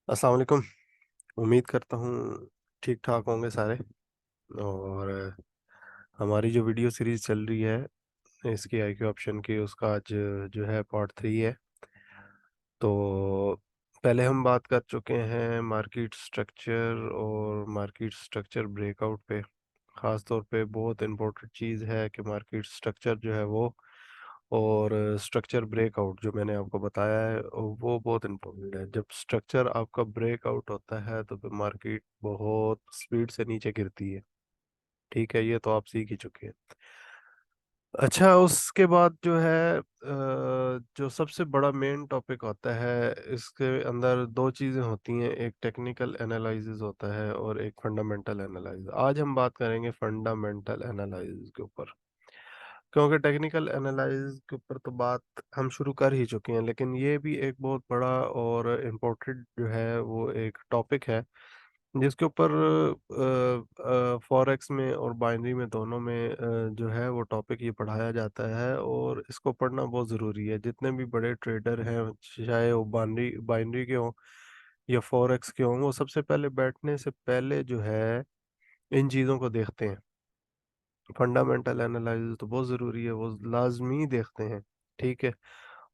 अस्सलाम वालेकुम। उम्मीद करता हूँ ठीक ठाक होंगे सारे। और हमारी जो वीडियो सीरीज चल रही है इसकी आईक्यू ऑप्शन की, उसका आज जो है पार्ट 3 है। तो पहले हम बात कर चुके हैं मार्केट स्ट्रक्चर और मार्केट स्ट्रक्चर ब्रेकआउट पे। ख़ास तौर पे बहुत इम्पोर्टेंट चीज़ है कि मार्केट स्ट्रक्चर जो है वो और स्ट्रक्चर ब्रेकआउट जो मैंने आपको बताया है वो बहुत इम्पोर्टेंट है। जब स्ट्रक्चर आपका ब्रेकआउट होता है तो फिर मार्केट बहुत स्पीड से नीचे गिरती है। ठीक है, ये तो आप सीख ही चुके हैं। अच्छा, उसके बाद जो है जो सबसे बड़ा मेन टॉपिक होता है, इसके अंदर दो चीज़ें होती हैं, एक टेक्निकल एनालिसिस होता है और एक फंडामेंटल एनालिसिस। आज हम बात करेंगे फंडामेंटल एनालिसिस के ऊपर, क्योंकि टेक्निकल एनालिसिस के ऊपर तो बात हम शुरू कर ही चुके हैं, लेकिन ये भी एक बहुत बड़ा और इम्पोर्टेंट जो है वो एक टॉपिक है जिसके ऊपर फॉरेक्स में और बाइनरी में दोनों में जो है वो टॉपिक ये पढ़ाया जाता है और इसको पढ़ना बहुत ज़रूरी है। जितने भी बड़े ट्रेडर हैं, चाहे वो बाइनरी बाइनरी के हों या फॉरेक्स के हों, वो सबसे पहले बैठने से पहले जो है इन चीज़ों को देखते हैं। फंडामेंटल एनालिसिस तो बहुत ज़रूरी है, वो लाजमी देखते हैं। ठीक है।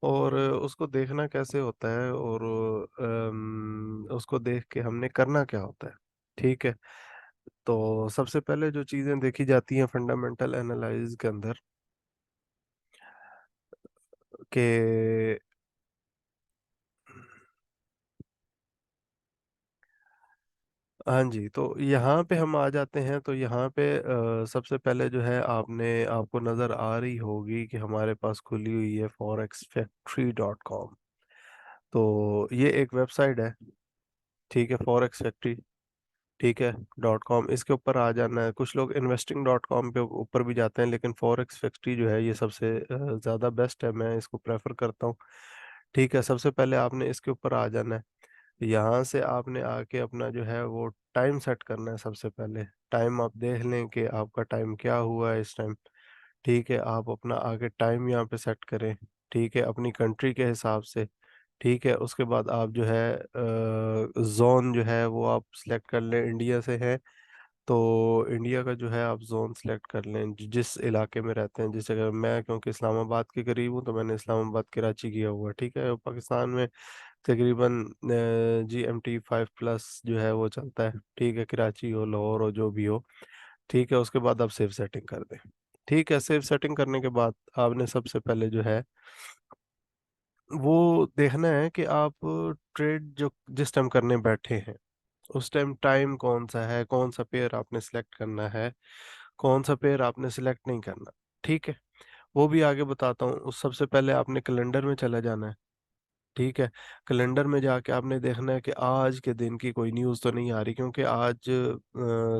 और उसको देखना कैसे होता है और उसको देख के हमने करना क्या होता है। ठीक है। तो सबसे पहले जो चीज़ें देखी जाती हैं फंडामेंटल एनालिसिस के अंदर कि हाँ जी, तो यहाँ पे हम आ जाते हैं। तो यहाँ पे सबसे पहले जो है आपने आपको नज़र आ रही होगी कि हमारे पास खुली हुई है forex factory.com। तो ये एक वेबसाइट है। ठीक है, फॉरेक्स फैक्ट्री। ठीक है, .com इसके ऊपर आ जाना है। कुछ लोग investing.com पे ऊपर भी जाते हैं, लेकिन फॉरेक्स फैक्ट्री जो है ये सबसे ज़्यादा बेस्ट है, मैं इसको प्रेफर करता हूँ। ठीक है, सबसे पहले आपने इसके ऊपर आ जाना है। यहाँ से आपने आके अपना जो है वो टाइम सेट करना है। सबसे पहले टाइम आप देख लें कि आपका टाइम क्या हुआ है इस टाइम। ठीक है, आप अपना आके टाइम यहाँ पे सेट करें। ठीक है, अपनी कंट्री के हिसाब से। ठीक है, उसके बाद आप जो है जोन जो है वो आप सिलेक्ट कर लें। इंडिया से है तो इंडिया का जो है आप जोन सेलेक्ट कर लें, जिस इलाके में रहते हैं। जिस जगह मैं, क्योंकि इस्लामाबाद के करीब हूँ, तो मैंने इस्लामाबाद कराची किया हुआ है। ठीक है, पाकिस्तान में तकरीबन GMT 5+ जो है वो चलता है। ठीक है, कराची हो, लाहौर हो, जो भी हो। ठीक है, उसके बाद आप सेव सेटिंग कर दें। ठीक है, सेव सेटिंग करने के बाद आपने सबसे पहले जो है वो देखना है कि आप ट्रेड जो जिस टाइम करने बैठे हैं उस टाइम टाइम कौन सा है, कौन सा पेयर आपने सेलेक्ट करना है, कौन सा पेयर आपने सेलेक्ट नहीं करना। ठीक है, वो भी आगे बताता हूँ। उस सबसे पहले आपने कैलेंडर में चला जाना है। ठीक है, कैलेंडर में जाके आपने देखना है कि आज के दिन की कोई न्यूज़ तो नहीं आ रही, क्योंकि आज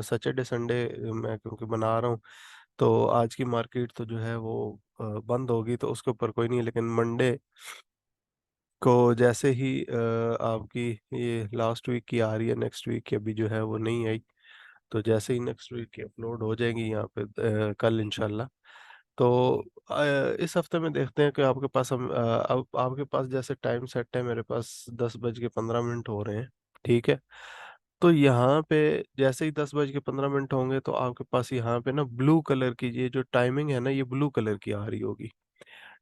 सैटरडे संडे मैं क्योंकि बना रहा हूँ, तो आज की मार्केट तो जो है वो बंद होगी, तो उसके ऊपर कोई नहीं है। लेकिन मंडे को जैसे ही आपकी ये लास्ट वीक की आ रही है, नेक्स्ट वीक की अभी जो है वो नहीं आई, तो जैसे ही नेक्स्ट वीक की अपलोड हो जाएगी यहाँ पे कल इंशाल्लाह। तो इस हफ्ते में देखते हैं कि आपके पास अब आपके पास जैसे टाइम सेट है, मेरे पास 10:15 हो रहे हैं। ठीक है, तो यहाँ पे जैसे ही 10:15 होंगे तो आपके पास यहाँ पे ना ब्लू कलर की ये जो टाइमिंग है ना, ये ब्लू कलर की आ रही होगी।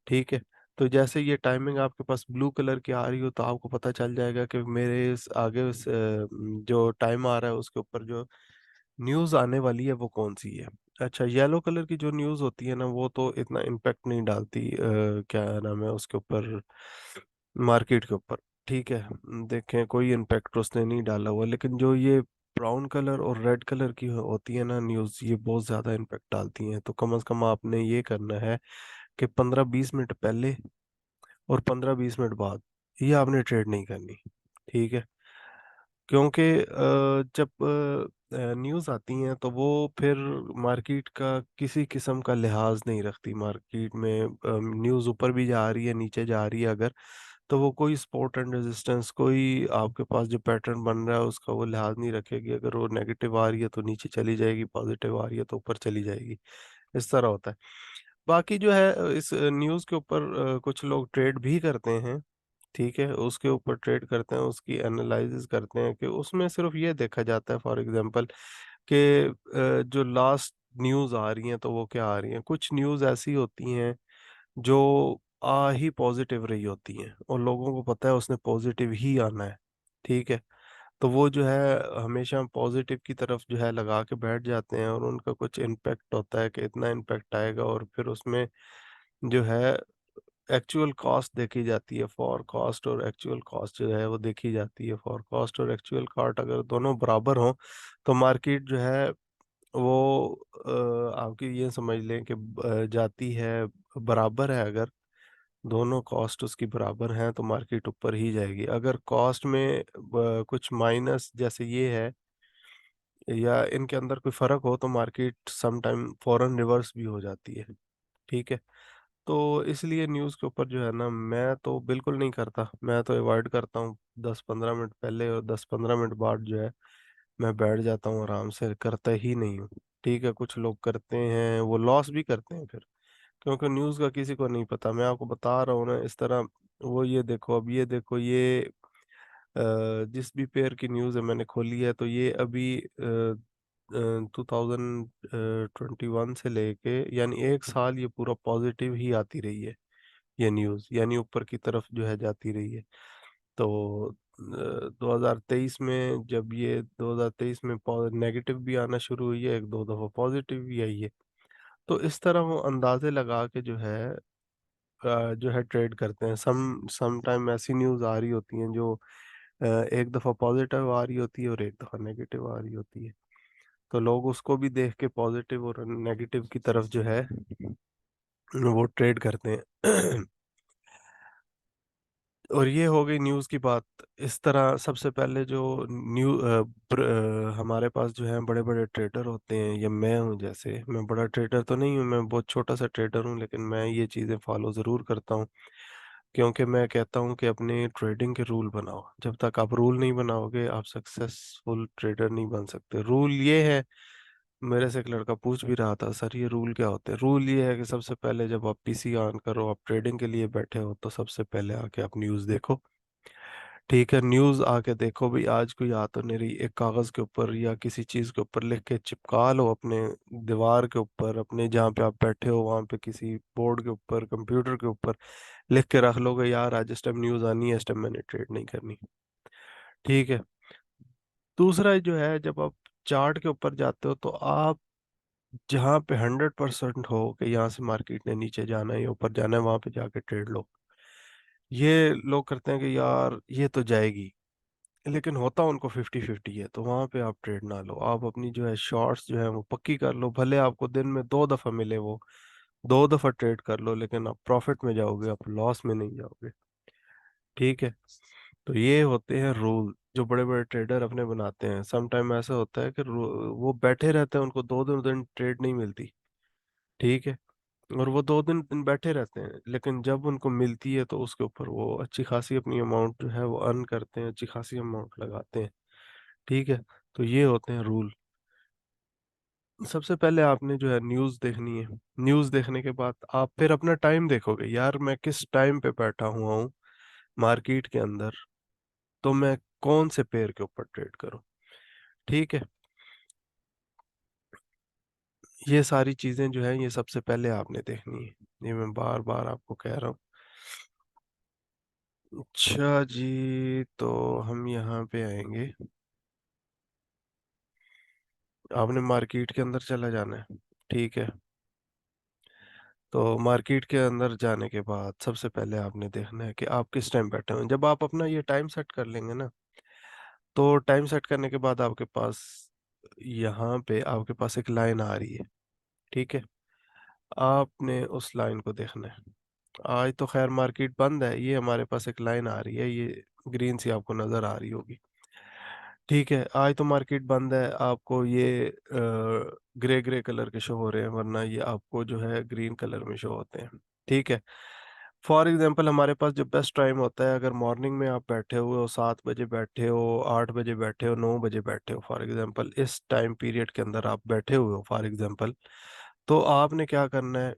ठीक है, तो जैसे ये टाइमिंग आपके पास ब्लू कलर की आ रही हो तो आपको पता चल जाएगा कि मेरे आगे जो टाइम आ रहा है उसके ऊपर जो न्यूज़ आने वाली है वो कौन सी है। अच्छा, येलो कलर की जो न्यूज़ होती है ना वो तो इतना इम्पेक्ट नहीं डालती, क्या नाम है उसके ऊपर, मार्केट के ऊपर। ठीक है, देखें कोई इम्पेक्ट उसने नहीं डाला हुआ, लेकिन जो ये ब्राउन कलर और रेड कलर की होती है ना न्यूज़, ये बहुत ज़्यादा इम्पेक्ट डालती हैं। तो कम से कम आपने ये करना है कि 15-20 मिनट पहले और 15-20 मिनट बाद ये आपने ट्रेड नहीं करनी। ठीक है, क्योंकि जब न्यूज़ आती हैं तो वो फिर मार्केट का किसी किस्म का लिहाज नहीं रखती। मार्केट में न्यूज़ ऊपर भी जा रही है, नीचे जा रही है अगर, तो वो कोई सपोर्ट एंड रेजिस्टेंस, कोई आपके पास जो पैटर्न बन रहा है उसका वो लिहाज नहीं रखेगी। अगर वो नेगेटिव आ रही है तो नीचे चली जाएगी, पॉजिटिव आ रही है तो ऊपर चली जाएगी। इस तरह होता है। बाकी जो है इस न्यूज़ के ऊपर कुछ लोग ट्रेड भी करते हैं। ठीक है, उसके ऊपर ट्रेड करते हैं, उसकी एनालिसिस करते हैं कि उसमें सिर्फ ये देखा जाता है फॉर एग्जांपल कि जो लास्ट न्यूज़ आ रही हैं तो वो क्या आ रही हैं। कुछ न्यूज़ ऐसी होती हैं जो आ ही पॉजिटिव रही होती हैं और लोगों को पता है उसने पॉजिटिव ही आना है। ठीक है, तो वो जो है हमेशा पॉजिटिव की तरफ जो है लगा के बैठ जाते हैं और उनका कुछ इम्पेक्ट होता है कि इतना इम्पेक्ट आएगा, और फिर उसमें जो है एक्चुअल कॉस्ट देखी जाती है। फॉर कॉस्ट और एक्चुअल कॉस्ट जो है वो देखी जाती है। फॉर कॉस्ट और एक्चुअल कॉस्ट अगर दोनों बराबर हों तो मार्केट जो है वो आपकी ये समझ लें कि जाती है, बराबर है। अगर दोनों कॉस्ट उसकी बराबर हैं तो मार्केट ऊपर ही जाएगी। अगर कॉस्ट में कुछ माइनस जैसे ये है या इनके अंदर कोई फर्क हो तो मार्केट सम टाइम फौरन रिवर्स भी हो जाती है। ठीक है, तो इसलिए न्यूज़ के ऊपर जो है ना, मैं तो बिल्कुल नहीं करता। मैं तो अवॉइड करता हूँ 10-15 मिनट पहले और 10-15 मिनट बाद जो है मैं बैठ जाता हूँ, आराम से करता ही नहीं हूँ। ठीक है, कुछ लोग करते हैं, वो लॉस भी करते हैं फिर, क्योंकि न्यूज़ का किसी को नहीं पता। मैं आपको बता रहा हूँ ना इस तरह, वो ये देखो, अब ये देखो, ये जिस भी पेयर की न्यूज़ है मैंने खोली है तो ये अभी 2021 से लेके यानी 1 साल ये पूरा पॉजिटिव ही आती रही है ये न्यूज़, यानी ऊपर की तरफ जो है जाती रही है। तो 2023 में, जब ये 2023 में नेगेटिव भी आना शुरू हुई है, एक दो दफ़ा पॉजिटिव भी आई है। तो इस तरह वो अंदाजे लगा के जो है ट्रेड करते हैं। सम टाइम ऐसी न्यूज़ आ रही होती हैं जो एक दफ़ा पॉजिटिव आ रही होती है और एक दफ़ा नेगेटिव आ रही होती है। तो लोग उसको भी देख के पॉजिटिव और नेगेटिव की तरफ जो है वो ट्रेड करते हैं। और ये हो गई न्यूज़ की बात। इस तरह सबसे पहले जो हमारे पास जो है बड़े बड़े ट्रेडर होते हैं, या मैं हूँ, जैसे मैं बड़ा ट्रेडर तो नहीं हूँ, मैं बहुत छोटा सा ट्रेडर हूँ, लेकिन मैं ये चीज़ें फॉलो ज़रूर करता हूँ। क्योंकि मैं कहता हूँ कि अपने ट्रेडिंग के रूल बनाओ। जब तक आप रूल नहीं बनाओगे आप सक्सेसफुल ट्रेडर नहीं बन सकते। रूल ये है, मेरे से एक लड़का पूछ भी रहा था, सर ये रूल क्या होते हैं। रूल ये है कि सबसे पहले जब आप पीसी ऑन करो, आप ट्रेडिंग के लिए बैठे हो, तो सबसे पहले आके आप न्यूज़ देखो। ठीक है, न्यूज़ आके देखो भाई, आज कोई आ तो नहीं रही। एक कागज़ के ऊपर या किसी चीज़ के ऊपर लिख के चिपका लो अपने दीवार के ऊपर, अपने जहाँ पे आप बैठे हो वहाँ पे, किसी बोर्ड के ऊपर, कंप्यूटर के ऊपर लिख के रख लोगे, यार आज इस टाइम न्यूज़ आनी है, इस टाइम मैंने ट्रेड नहीं करनी। ठीक है, दूसरा जो है, जब आप चार्ट के ऊपर जाते हो तो आप जहाँ पे 100% हो कि यहाँ से मार्केट ने नीचे जाना है या ऊपर जाना है, वहां पे जाके ट्रेड लो। ये लोग करते हैं कि यार ये तो जाएगी, लेकिन होता उनको 50-50 है, तो वहां पे आप ट्रेड ना लो। आप अपनी जो है शॉर्ट्स जो है वो पक्की कर लो, भले आपको दिन में 2 दफा मिले, वो 2 दफा ट्रेड कर लो, लेकिन आप प्रॉफिट में जाओगे, आप लॉस में नहीं जाओगे। ठीक है, तो ये होते हैं रूल जो बड़े बड़े ट्रेडर अपने बनाते हैं। सम टाइम ऐसा होता है कि वो बैठे रहते हैं, उनको 2 दिन ट्रेड नहीं मिलती। ठीक है, और वो 2 दिन बैठे रहते हैं, लेकिन जब उनको मिलती है तो उसके ऊपर वो अच्छी खासी अपनी अमाउंट जो है वो अर्न करते हैं, अच्छी खासी अमाउंट लगाते हैं। ठीक है, तो ये होते हैं रूल। सबसे पहले आपने जो है न्यूज़ देखनी है। न्यूज़ देखने के बाद आप फिर अपना टाइम देखोगे, यार मैं किस टाइम पे बैठा हुआ हूँ मार्केट के अंदर, तो मैं कौन से पेयर के ऊपर ट्रेड करूँ। ठीक है, ये सारी चीज़ें जो है ये सबसे पहले आपने देखनी है। ये मैं बार बार आपको कह रहा हूँ। अच्छा जी, तो हम यहाँ पे आएंगे। आपने मार्केट के अंदर चला जाना है। ठीक है, तो मार्केट के अंदर जाने के बाद सबसे पहले आपने देखना है कि आप किस टाइम बैठे हैं। जब आप अपना ये टाइम सेट कर लेंगे ना, तो टाइम सेट करने के बाद आपके पास यहाँ पे आपके पास एक लाइन आ रही है। ठीक है, आपने उस लाइन को देखना है। आज तो खैर मार्केट बंद है, ये हमारे पास एक लाइन आ रही है, ये ग्रीन सी आपको नज़र आ रही होगी। ठीक है, आज तो मार्केट बंद है, आपको ये ग्रे ग्रे कलर के शो हो रहे हैं, वरना ये आपको जो है ग्रीन कलर में शो होते हैं। ठीक है, फॉर एग्जांपल हमारे पास जो बेस्ट टाइम होता है, अगर मॉर्निंग में आप बैठे हुए हो, 7 बजे बैठे हो, 8 बजे बैठे हो, 9 बजे बैठे हो, फॉर एग्जांपल इस टाइम पीरियड के अंदर आप बैठे हुए हो फॉर एग्जांपल, तो आपने क्या करना है,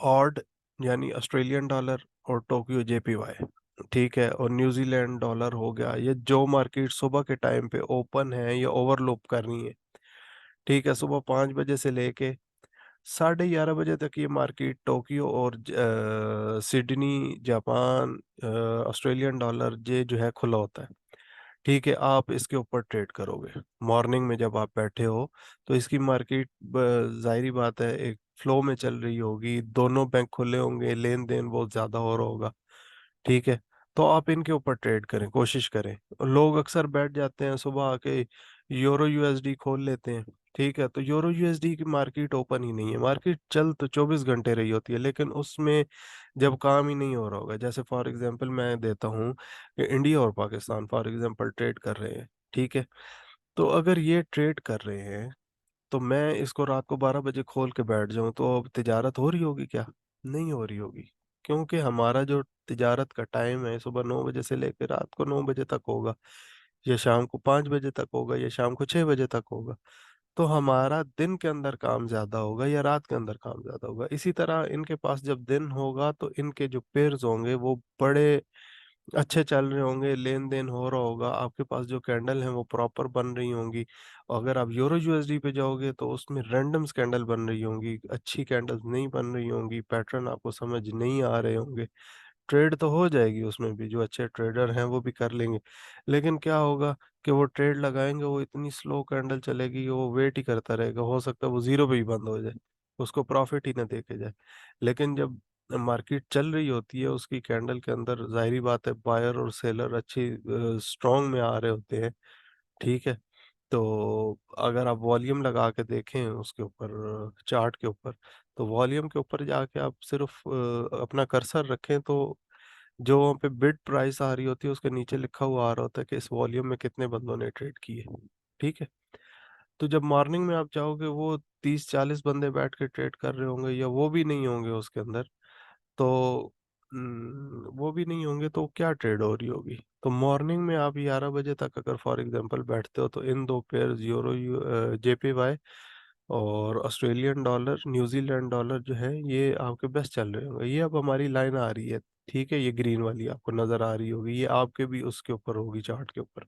ऑड यानी ऑस्ट्रेलियन डॉलर और टोक्यो जेपीवाई, ठीक है, और न्यूजीलैंड डॉलर हो गया। ये जो मार्केट सुबह के टाइम पे ओपन है या ओवरलूप कर रही है, ठीक है, सुबह 5 बजे से लेके 11:30 बजे तक ये मार्केट टोक्यो और सिडनी, जापान, ऑस्ट्रेलियन डॉलर ये जो है खुला होता है। ठीक है, आप इसके ऊपर ट्रेड करोगे मॉर्निंग में जब आप बैठे हो, तो इसकी मार्केट जाहिर बात है एक फ्लो में चल रही होगी, दोनों बैंक खुले होंगे, लेन देन बहुत ज्यादा हो रहा होगा। ठीक है, तो आप इनके ऊपर ट्रेड करें, कोशिश करें। लोग अक्सर बैठ जाते हैं सुबह आके यूरो यूएसडी खोल लेते हैं। ठीक है, तो यूरो यूएसडी की मार्केट ओपन ही नहीं है, मार्केट चल तो 24 घंटे रही होती है, लेकिन उसमें जब काम ही नहीं हो रहा होगा, जैसे फॉर एग्जांपल मैं देता हूँ कि इंडिया और पाकिस्तान फॉर एग्जांपल ट्रेड कर रहे हैं। ठीक है, तो अगर ये ट्रेड कर रहे हैं, तो मैं इसको रात को 12 बजे खोल के बैठ जाऊं, तो अब तिजारत हो रही होगी क्या? नहीं हो रही होगी, क्योंकि हमारा जो तिजारत का टाइम है सुबह 9 बजे से लेकर रात को 9 बजे तक होगा, या शाम को 5 बजे तक होगा, या शाम को 6 बजे तक होगा। तो हमारा दिन के अंदर काम ज्यादा होगा या रात के अंदर काम ज्यादा होगा। इसी तरह इनके पास जब दिन होगा तो इनके जो पेयर्स होंगे वो बड़े अच्छे चल रहे होंगे, लेन देन हो रहा होगा, आपके पास जो कैंडल हैं वो प्रॉपर बन रही होंगी। और अगर आप यूरो यूएसडी पे जाओगे तो उसमें रैंडम कैंडल बन रही होंगी, अच्छी कैंडल्स नहीं बन रही होंगी, पैटर्न आपको समझ नहीं आ रहे होंगे। ट्रेड तो हो जाएगी उसमें भी, जो अच्छे ट्रेडर हैं वो भी कर लेंगे, लेकिन क्या होगा कि वो ट्रेड लगाएंगे, वो इतनी स्लो कैंडल चलेगी, वो वेट ही करता रहेगा, हो सकता है वो जीरो पे ही बंद हो जाए, उसको प्रॉफिट ही ना देके जाए। लेकिन जब मार्केट चल रही होती है, उसकी कैंडल के अंदर जाहिर बात है बायर और सेलर अच्छी स्ट्रांग में आ रहे होते हैं। ठीक है, तो अगर आप वॉल्यूम लगा के देखें उसके ऊपर चार्ट के ऊपर, तो वॉल्यूम के ऊपर जाके आप सिर्फ अपना कर्सर रखें, तो जो वहाँ पे बिड प्राइस आ रही होती है उसके नीचे लिखा हुआ आ रहा होता है कि इस वॉल्यूम में कितने बंदों ने ट्रेड किए। ठीक है, तो जब मॉर्निंग में आप जाओगे वो 30-40 बंदे बैठ के ट्रेड कर रहे होंगे, या वो भी नहीं होंगे उसके अंदर, तो वो भी नहीं होंगे, तो क्या ट्रेड हो रही होगी? तो मॉर्निंग में आप 11 बजे तक अगर फॉर एग्जांपल बैठते हो, तो इन दो पेयर यूरो जेपीवाई और ऑस्ट्रेलियन डॉलर, न्यूजीलैंड डॉलर जो है, ये आपके बेस्ट चल रहे होंगे। ये अब हमारी लाइन आ रही है, ठीक है, ये ग्रीन वाली आपको नजर आ रही होगी, ये आपके भी उसके ऊपर होगी चार्ट के ऊपर।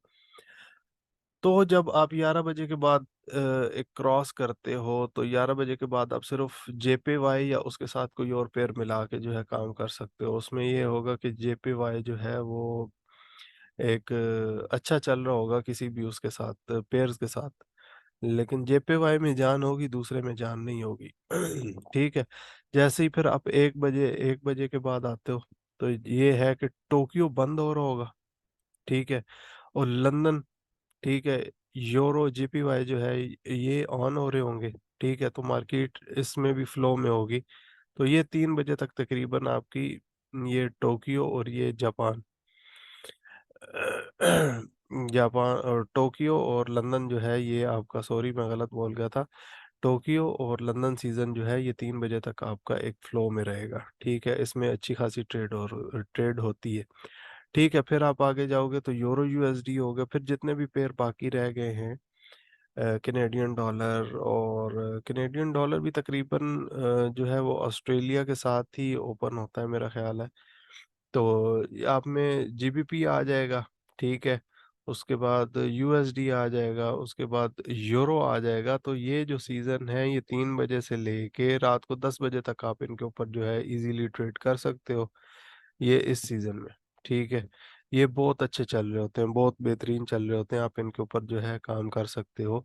तो जब आप 11 बजे के बाद एक क्रॉस करते हो, तो 11 बजे के बाद आप सिर्फ जेपीवाई या उसके साथ कोई और पेयर मिला के जो है काम कर सकते हो। उसमें ये होगा कि जेपीवाई जो है वो एक अच्छा चल रहा होगा किसी भी उसके साथ पेयर्स के साथ, लेकिन जेपीवाई में जान होगी, दूसरे में जान नहीं होगी। ठीक है, जैसे ही फिर आप 1 बजे के बाद आते हो, तो ये है कि टोक्यो बंद हो रहा होगा। ठीक है, और लंदन, ठीक है, यूरो जीपीवाई जो है ये ऑन हो रहे होंगे। ठीक है, तो मार्केट इसमें भी फ्लो में होगी। तो ये 3 बजे तक तकरीबन आपकी ये टोक्यो और ये जापान जापान और टोक्यो और लंदन जो है ये आपका, सॉरी मैं गलत बोल गया था, टोक्यो और लंदन सीजन जो है ये 3 बजे तक आपका एक फ्लो में रहेगा। ठीक है, इसमें अच्छी खासी ट्रेड होती है। ठीक है, फिर आप आगे जाओगे तो यूरो यूएसडी हो गया, फिर जितने भी पेयर बाकी रह गए हैं, कैनेडियन डॉलर, और कैनेडियन डॉलर भी तकरीबन जो है वो ऑस्ट्रेलिया के साथ ही ओपन होता है मेरा ख्याल है। तो आप में जीबीपी आ जाएगा। ठीक है, उसके बाद यूएसडी आ जाएगा, उसके बाद यूरो आ जाएगा। तो ये जो सीजन है ये 3 बजे से लेके रात को 10 बजे तक आप इनके ऊपर जो है इजीली ट्रेड कर सकते हो, ये इस सीजन में। ठीक है, ये बहुत अच्छे चल रहे होते हैं, बहुत बेहतरीन चल रहे होते हैं, आप इनके ऊपर जो है काम कर सकते हो।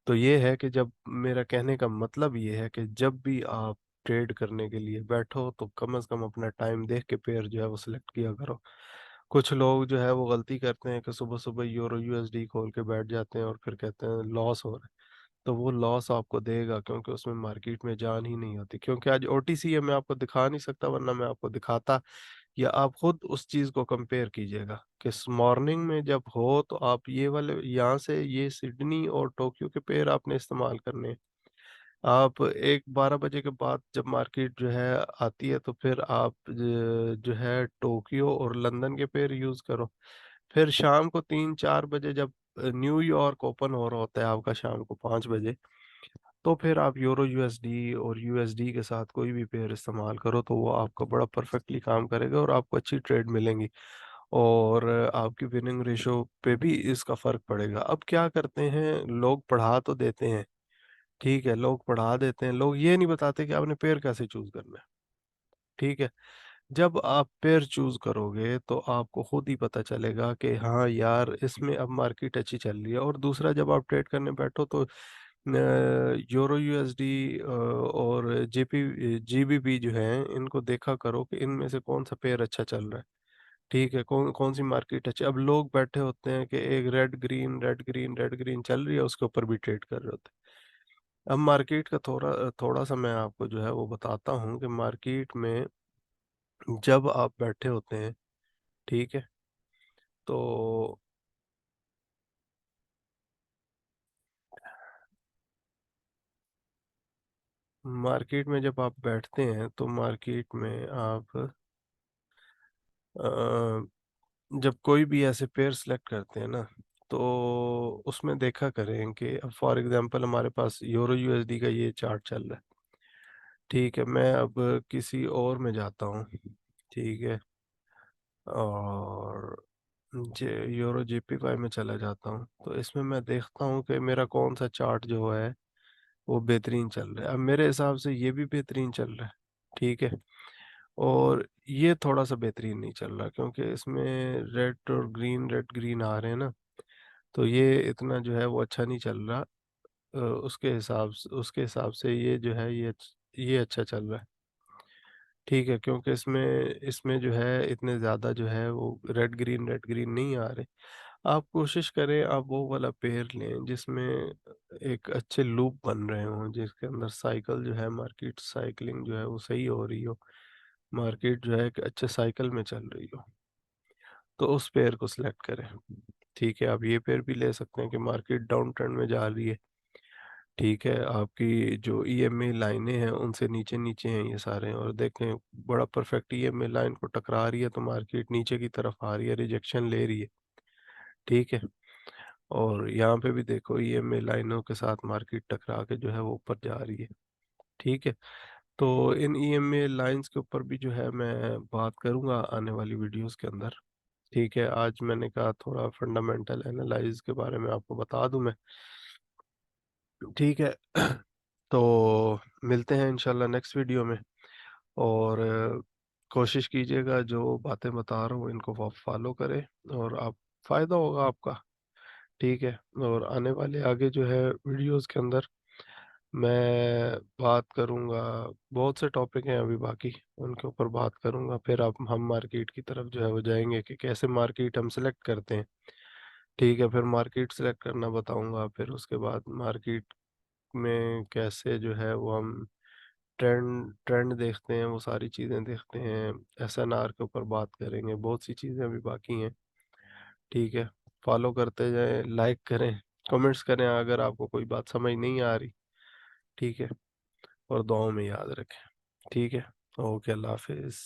तो ये है कि जब, मेरा कहने का मतलब ये है कि जब भी आप ट्रेड करने के लिए बैठो, तो कम से कम अपना टाइम देख के पेयर जो है वो सिलेक्ट किया करो। कुछ लोग जो है वो गलती करते हैं कि सुबह सुबह यूरो यूएसडी खोल के बैठ जाते हैं और फिर कहते हैं लॉस हो रहा है। तो वो लॉस आपको देगा, क्योंकि उसमें मार्केट में जान ही नहीं होती। क्योंकि आज ओटीसी है, मैं आपको दिखा नहीं सकता, वरना मैं आपको दिखाता, या आप खुद उस चीज को कंपेयर कीजिएगा कि मॉर्निंग में जब हो तो आप ये वाले यहाँ से ये सिडनी और टोक्यो के पेयर आपने इस्तेमाल करने हैं। आप एक 12 बजे के बाद जब मार्केट जो है आती है, तो फिर आप जो है टोक्यो और लंदन के पेयर यूज करो। फिर शाम को 3-4 बजे जब न्यूयॉर्क ओपन हो रहा होता है आपका, शाम को 5 बजे, तो फिर आप यूरो यूएसडी और यूएसडी के साथ कोई भी पेयर इस्तेमाल करो तो वो आपका बड़ा परफेक्टली काम करेगा और आपको अच्छी ट्रेड मिलेंगी। और आपकी विनिंग रेशो पे भी इसका फर्क पड़ेगा। अब क्या करते हैं लोग, पढ़ा तो देते हैं, ठीक है, लोग पढ़ा देते हैं, लोग ये नहीं बताते कि आपने पेयर कैसे चूज करना है। ठीक है, जब आप पेयर चूज करोगे तो आपको खुद ही पता चलेगा कि हाँ यार इसमें अब मार्केट अच्छी चल रही है। और दूसरा, जब आप ट्रेड करने बैठो तो यूरो यूएसडी और जेपी जीबीपी जो है, इनको देखा करो कि इनमें से कौन सा पेयर अच्छा चल रहा है। ठीक है, कौन कौन सी मार्केट अच्छी। अब लोग बैठे होते हैं कि एक red green red green red green चल रही है, उसके ऊपर भी ट्रेड कर रहे होते हैं। अब मार्केट का थोड़ा थोड़ा सा मैं आपको जो है वो बताता हूँ कि मार्केट में जब आप बैठे होते हैं, ठीक है, तो मार्केट में जब आप बैठते हैं तो मार्केट में आप जब कोई भी ऐसे पेयर सेलेक्ट करते हैं ना, तो उसमें देखा करें कि अब फॉर एग्जांपल हमारे पास यूरो यूएसडी का ये चार्ट चल रहा है। ठीक है, मैं अब किसी और में जाता हूँ, ठीक है, और यूरो जीपीवाई में चला जाता हूँ, तो इसमें मैं देखता हूँ कि मेरा कौन सा चार्ट जो है वो बेहतरीन चल रहा है। अब मेरे हिसाब से ये भी बेहतरीन चल रहा है, ठीक है, और ये थोड़ा सा बेहतरीन नहीं चल रहा क्योंकि इसमें रेड और ग्रीन रेड ग्रीन आ रहे हैं ना, तो ये इतना जो है वो अच्छा नहीं चल रहा। उसके हिसाब से ये जो है ये अच्छा चल रहा है। ठीक है, क्योंकि इसमें इसमें जो है इतने ज़्यादा जो है वो रेड ग्रीन नहीं आ रहे। आप कोशिश करें आप वो वाला पेयर लें जिसमें एक अच्छे लूप बन रहे हों, जिसके अंदर साइकिल जो है, मार्केट साइकिलिंग जो है वो सही हो रही हो, मार्केट जो है एक अच्छे साइकिल में चल रही हो, तो उस पेयर को सिलेक्ट करें। ठीक है, आप ये पेयर भी ले सकते हैं कि मार्केट डाउन ट्रेंड में जा रही है। ठीक है, आपकी जो ईएमए लाइनें हैं उनसे नीचे नीचे हैं ये सारे, और देखें बड़ा परफेक्ट ईएमए लाइन को टकरा रही है तो मार्केट नीचे की तरफ आ रही है, रिजेक्शन ले रही है। ठीक है, और यहाँ पे भी देखो ईएमए लाइनों के साथ मार्केट टकरा के जो है वो ऊपर जा रही है। ठीक है, तो इन ईएमए लाइंस के ऊपर भी जो है मैं बात करूंगा आने वाली वीडियोस के अंदर। ठीक है, आज मैंने कहा थोड़ा फंडामेंटल एनालाइज के बारे में आपको बता दूं मैं। ठीक है, तो मिलते हैं इंशाल्लाह नेक्स्ट वीडियो में। और कोशिश कीजिएगा जो बातें बता रहा हूँ इनको आप फॉलो करें, और आप फ़ायदा होगा आपका। ठीक है, और आने वाले आगे जो है वीडियोस के अंदर मैं बात करूँगा, बहुत से टॉपिक हैं अभी बाकी, उनके ऊपर बात करूँगा। फिर आप हम मार्केट की तरफ जो है वो जाएंगे कि कैसे मार्केट हम सेलेक्ट करते हैं। ठीक है, फिर मार्केट सेलेक्ट करना बताऊँगा, फिर उसके बाद मार्केट में कैसे जो है वो हम ट्रेंड ट्रेंड देखते हैं, वो सारी चीज़ें देखते हैं। एसएनआर के ऊपर बात करेंगे, बहुत सी चीज़ें अभी बाकी हैं। ठीक है, फॉलो करते जाएं, लाइक करें, कमेंट्स करें अगर आपको कोई बात समझ नहीं आ रही। ठीक है, और दुआओं में याद रखें। ठीक है, ओके, अल्लाह हाफिज़।